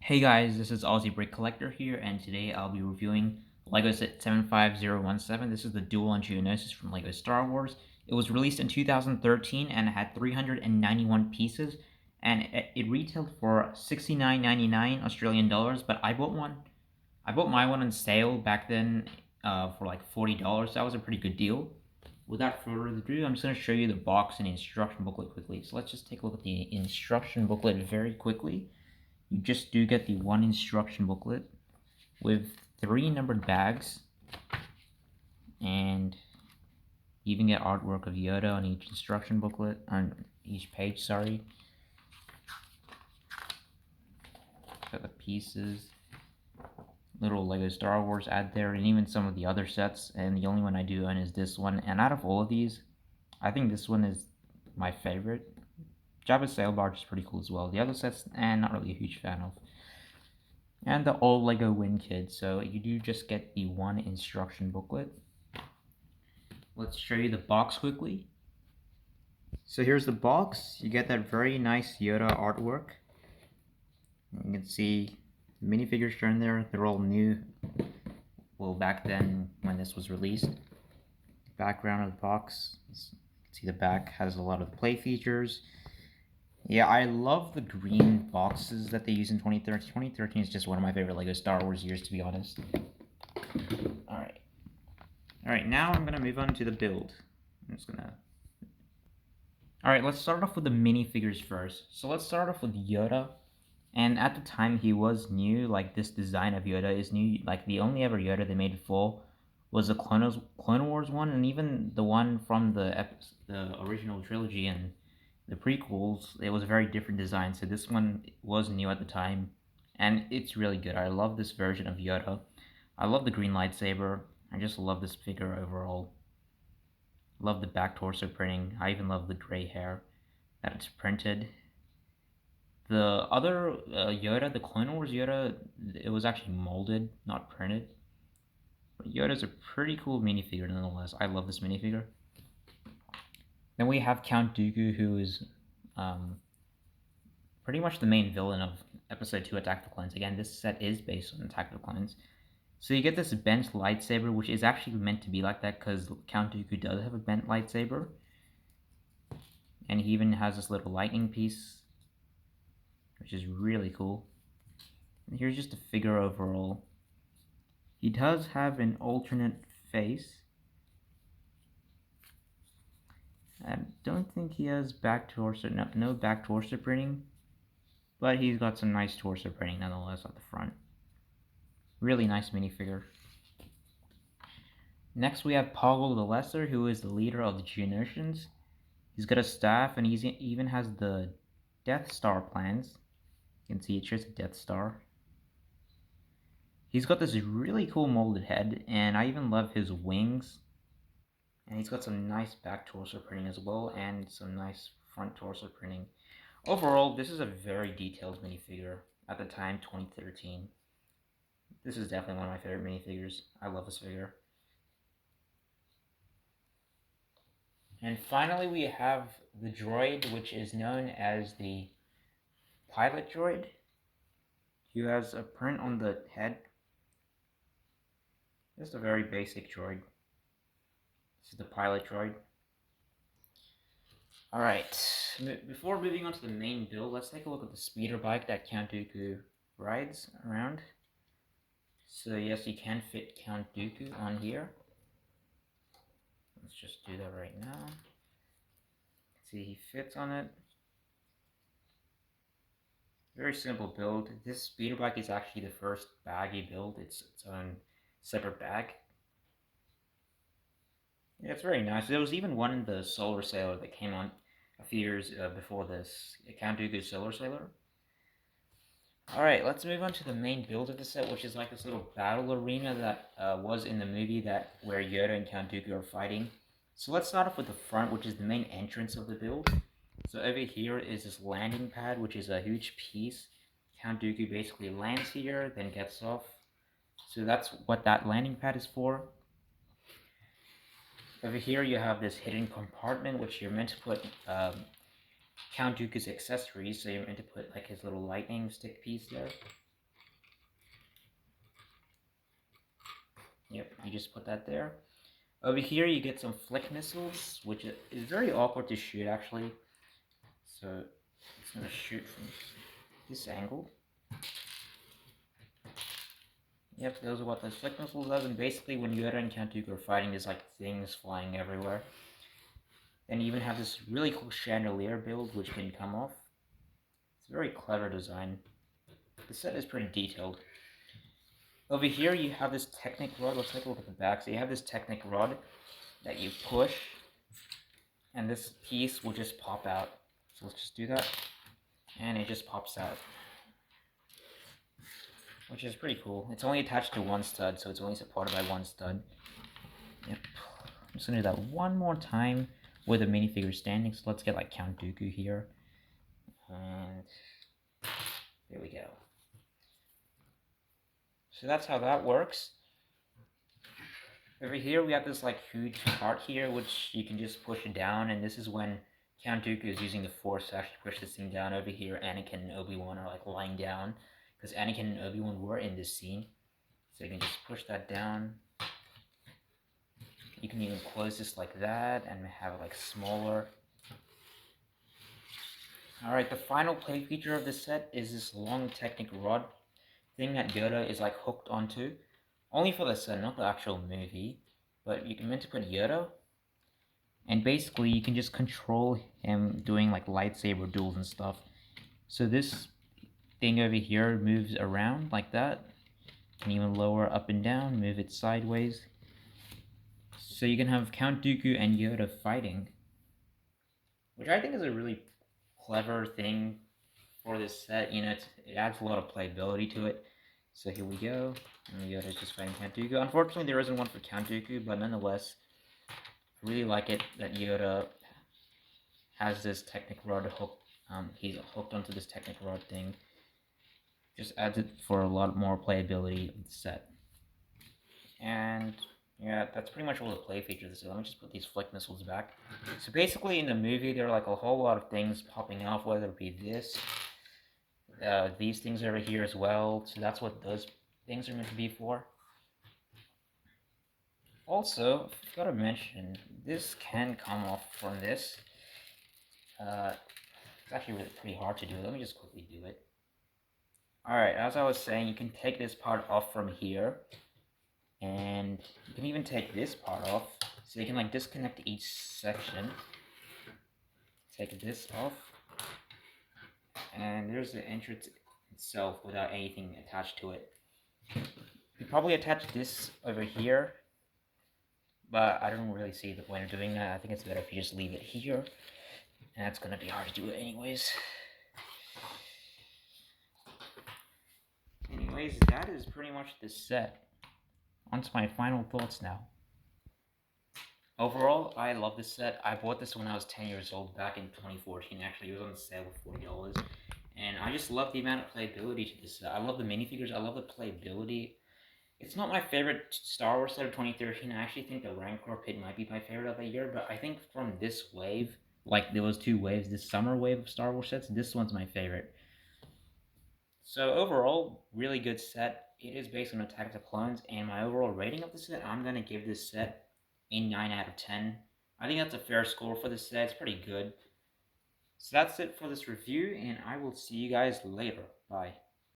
Hey guys, this is Aussie Brick Collector here, and today I'll be reviewing LEGO Set 75017. This is the Duel and Geonosis from LEGO Star Wars. It was released in 2013 and it had 391 pieces, and it retailed for $69.99 Australian dollars, but I bought my one on sale back then for like $40. That was a pretty good deal. Without further ado, I'm just going to show you the box and the instruction booklet quickly. So let's just take a look at the instruction booklet very quickly. You just do get the one instruction booklet with 3 numbered bags, and you even get artwork of Yoda on each instruction booklet, on each page, sorry. Got the pieces, little LEGO Star Wars ad there, and even some of the other sets, and the only one I do own is this one. And out of all of these, I think this one is my favorite. Jabba's sail barge is pretty cool as well. The other sets, not really a huge fan of. And the old LEGO Win Kit, so you do just get the one instruction booklet. Let's show you the box quickly. So here's the box. You get that very nice Yoda artwork. You can see the minifigures shown there. They're all new. Well, back then when this was released. Background of the box. See the back has a lot of play features. Yeah, I love the green boxes that they use in 2013. 2013 is just one of my favorite LEGO Star Wars years, to be honest. Alright, now I'm going to move on to the build. Alright, let's start off with the minifigures first. So let's start off with Yoda. And at the time, he was new. Like, this design of Yoda is new. Like, the only ever Yoda they made full was the Clone Wars one, and even the one from the original trilogy and the prequels, it was a very different design. So this one was new at the time, and it's really good. I love this version of Yoda. I love the green lightsaber. I just love this figure overall. Love the back torso printing. I even love the gray hair that it's printed. The other Yoda, the Clone Wars Yoda, it was actually molded, not printed. But Yoda's a pretty cool minifigure nonetheless. I love this minifigure. Then we have Count Dooku, who is pretty much the main villain of Episode 2 Attack of the Clones. Again, this set is based on Attack of the Clones. So you get this bent lightsaber, which is actually meant to be like that because Count Dooku does have a bent lightsaber. And he even has this little lightning piece, which is really cool. And here's just a figure overall. He does have an alternate face. I don't think he has back torso, no back torso printing, but he's got some nice torso printing nonetheless at the front. Really nice minifigure. Next we have Poggle the Lesser, who is the leader of the Geonosians. He's got a staff, and he even has the Death Star plans. You can see it shows a Death Star. He's got this really cool molded head, and I even love his wings. And he's got some nice back torso printing as well, and some nice front torso printing. Overall, this is a very detailed minifigure at the time, 2013. This is definitely one of my favorite minifigures. I love this figure. And finally, we have the droid, which is known as the pilot droid. He has a print on the head. Just a very basic droid. This is the pilot droid. Alright, before moving on to the main build, let's take a look at the speeder bike that Count Dooku rides around. So yes, you can fit Count Dooku on here. Let's just do that right now. See, he fits on it. Very simple build. This speeder bike is actually the first baggy build. It's its own separate bag. Yeah, it's very nice. There was even one in the Solar Sailor that came on a few years before this. Count Dooku's Solar Sailor. Alright, let's move on to the main build of the set, which is like this little battle arena that was in the movie where Yoda and Count Dooku are fighting. So let's start off with the front, which is the main entrance of the build. So over here is this landing pad, which is a huge piece. Count Dooku basically lands here, then gets off. So that's what that landing pad is for. Over here you have this hidden compartment, which you're meant to put Count Dooku's accessories, so you're meant to put like his little lightning stick piece there. Yep, you just put that there. Over here you get some flick missiles, which is very awkward to shoot actually. So it's gonna shoot from this angle. Yep, those are what those flick missiles does, and basically when Yoda and Count Dooku are fighting, there's like things flying everywhere. Then you even have this really cool chandelier build which can come off. It's a very clever design. The set is pretty detailed. Over here you have this Technic rod. Let's take a look at the back. So you have this Technic rod that you push, and this piece will just pop out. So let's just do that, and it just pops out, which is pretty cool. It's only attached to one stud, so it's only supported by one stud. Yep. I'm just gonna do that one more time with a minifigure standing. So let's get like Count Dooku here, and there we go. So that's how that works. Over here we have this like huge cart here, which you can just push it down, and this is when Count Dooku is using the Force to actually push this thing down. Over here, Anakin and Obi-Wan are like lying down, because Anakin and Obi-Wan were in this scene. So you can just push that down. You can even close this like that and have it like smaller. Alright, the final play feature of this set is this long Technic rod thing that Yoda is like hooked onto. Only for the set, not the actual movie. But you can meant to put Yoda. And basically you can just control him doing like lightsaber duels and stuff. So this thing over here moves around like that. You can even lower up and down, move it sideways. So you can have Count Dooku and Yoda fighting. Which I think is a really clever thing for this set. You know, it adds a lot of playability to it. So here we go. And Yoda's just fighting Count Dooku. Unfortunately, there isn't one for Count Dooku, but nonetheless, I really like it that Yoda has this Technic rod hook. He's hooked onto this Technic rod thing. Just adds it for a lot more playability of the set. And yeah, that's pretty much all the play features. So let me just put these flick missiles back. So basically in the movie, there are like a whole lot of things popping off, whether it be this, these things over here as well. So that's what those things are meant to be for. Also, I've got to mention, this can come off from this. It's actually really pretty hard to do. Let me just quickly do it. Alright, as I was saying, you can take this part off from here. And you can even take this part off. So you can like disconnect each section. Take this off. And there's the entrance itself without anything attached to it. You probably attach this over here, but I don't really see the point of doing that. I think it's better if you just leave it here. And that's gonna be hard to do it anyways. Anyways, that is pretty much the set. On to my final thoughts now. Overall, I love this set. I bought this when I was 10 years old, back in 2014 actually. It was on sale for $40. And I just love the amount of playability to this set. I love the minifigures, I love the playability. It's not my favorite Star Wars set of 2013. I actually think the Rancor Pit might be my favorite of the year, but I think from this wave, like there was two waves, this summer wave of Star Wars sets, this one's my favorite. So overall, really good set. It is based on Attack of the Clones, and my overall rating of the set, I'm going to give this set a 9 out of 10. I think that's a fair score for this set. It's pretty good. So that's it for this review, and I will see you guys later. Bye.